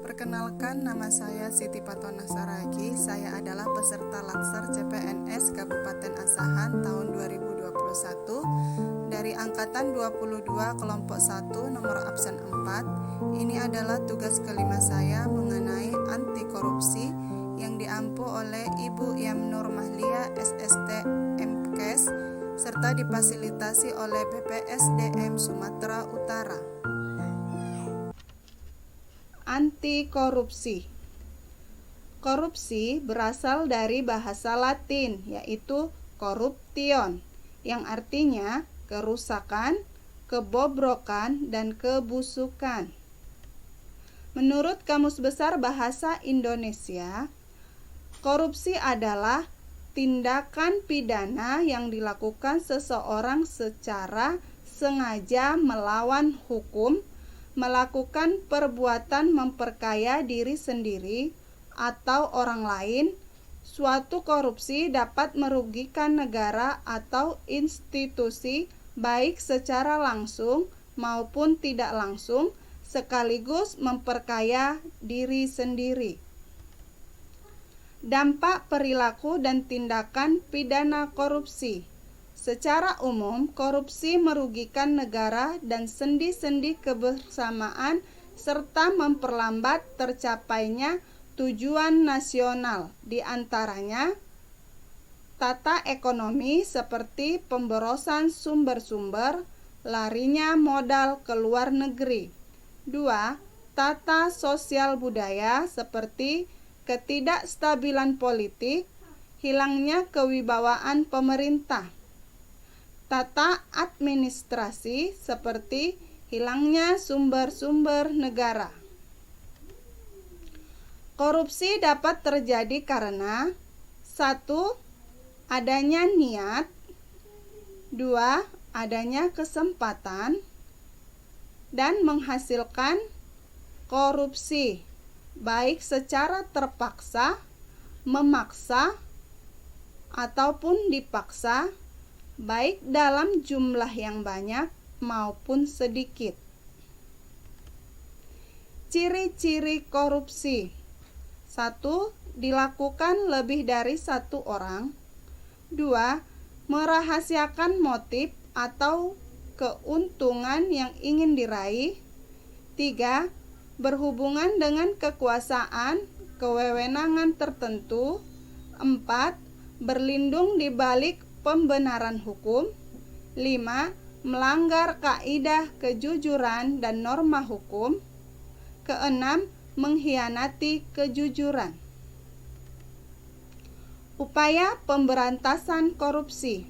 Perkenalkan, nama saya Siti Patona Saragi. Saya adalah peserta Latsar CPNS Kabupaten Asahan tahun 2021 dari angkatan 22 kelompok 1 nomor absen 4. Ini adalah tugas kelima saya mengenai anti korupsi yang diampu oleh Ibu Yam Nur Mahlia SST MKes serta difasilitasi oleh BPSDM Sumatera Utara. Anti korupsi. Korupsi berasal dari bahasa Latin yaitu corruption yang artinya kerusakan, kebobrokan, dan kebusukan. Menurut Kamus Besar Bahasa Indonesia, korupsi adalah tindakan pidana yang dilakukan seseorang secara sengaja melawan hukum, melakukan perbuatan memperkaya diri sendiri atau orang lain. Suatu korupsi dapat merugikan negara atau institusi baik secara langsung maupun tidak langsung, sekaligus memperkaya diri sendiri. Dampak perilaku dan tindakan pidana korupsi. Secara umum, korupsi merugikan negara dan sendi-sendi kebersamaan serta memperlambat tercapainya tujuan nasional, di antaranya tata ekonomi seperti pemborosan sumber-sumber, larinya modal ke luar negeri. 2. Tata sosial budaya seperti ketidakstabilan politik, hilangnya kewibawaan pemerintah. Tata administrasi seperti hilangnya sumber-sumber negara. Korupsi dapat terjadi karena 1. Adanya niat, 2. Adanya kesempatan, dan menghasilkan korupsi, baik secara terpaksa, memaksa, ataupun dipaksa, baik dalam jumlah yang banyak maupun sedikit. Ciri-ciri korupsi. 1. Dilakukan lebih dari satu orang. 2. Merahasiakan motif atau keuntungan yang ingin diraih. 3. Berhubungan dengan kekuasaan, kewewenangan tertentu. 4. Berlindung di balik pembenaran hukum. 5. Melanggar kaidah kejujuran dan norma hukum. 6. Mengkhianati kejujuran. Upaya pemberantasan korupsi.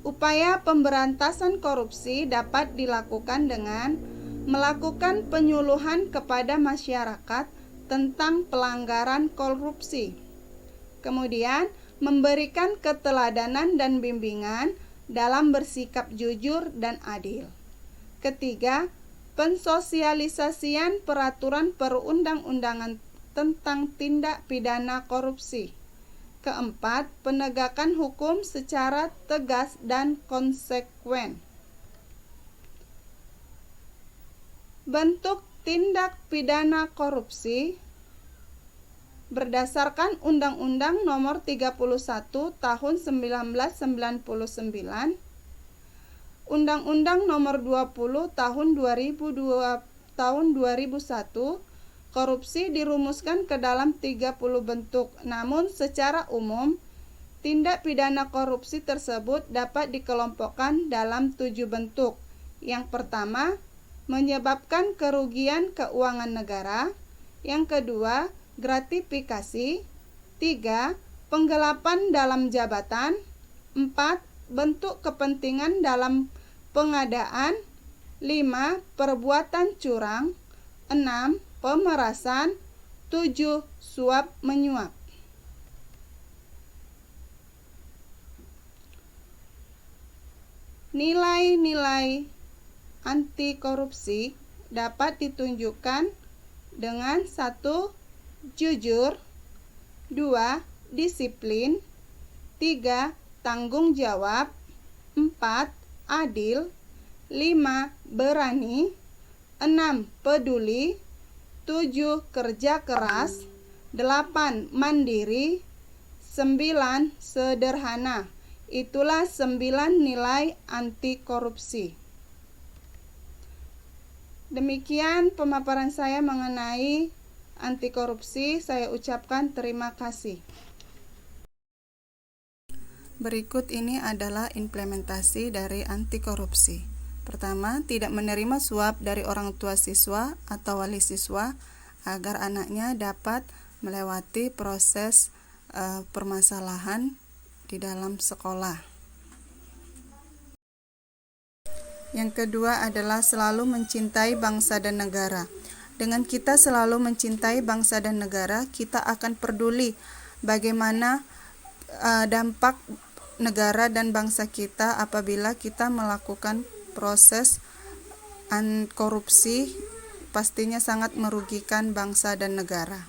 Upaya pemberantasan korupsi dapat dilakukan dengan melakukan penyuluhan kepada masyarakat tentang pelanggaran korupsi. Kemudian, memberikan keteladanan dan bimbingan dalam bersikap jujur dan adil. Ketiga, pensosialisasian peraturan perundang-undangan tentang tindak pidana korupsi. Keempat, penegakan hukum secara tegas dan konsekuen. Bentuk tindak pidana korupsi berdasarkan Undang-Undang Nomor 31 Tahun 1999, Undang-Undang Nomor 20 Tahun 2001, korupsi dirumuskan ke dalam 30 bentuk. Namun secara umum, tindak pidana korupsi tersebut dapat dikelompokkan dalam 7 bentuk. Yang pertama, menyebabkan kerugian keuangan negara. Yang kedua, gratifikasi. 3. Penggelapan dalam jabatan. 4. Bentuk kepentingan dalam pengadaan. 5. Perbuatan curang. 6. Pemerasan. 7. Suap menyuap. Nilai-nilai anti korupsi dapat ditunjukkan dengan 1. Jujur. 2. Disiplin. 3. Tanggung jawab. 4. Adil. 5. Berani. 6. Peduli. 7. Kerja keras. 8. Mandiri. 9. Sederhana. Itulah 9 nilai anti korupsi. Demikian pemaparan saya mengenai anti korupsi. Saya ucapkan terima kasih. Berikut ini adalah implementasi dari anti korupsi. Pertama, tidak menerima suap dari orang tua siswa atau wali siswa agar anaknya dapat melewati proses permasalahan di dalam sekolah. Yang kedua adalah selalu mencintai bangsa dan negara. Dengan kita selalu mencintai bangsa dan negara, kita akan peduli bagaimana dampak negara dan bangsa kita apabila kita melakukan proses korupsi, pastinya sangat merugikan bangsa dan negara.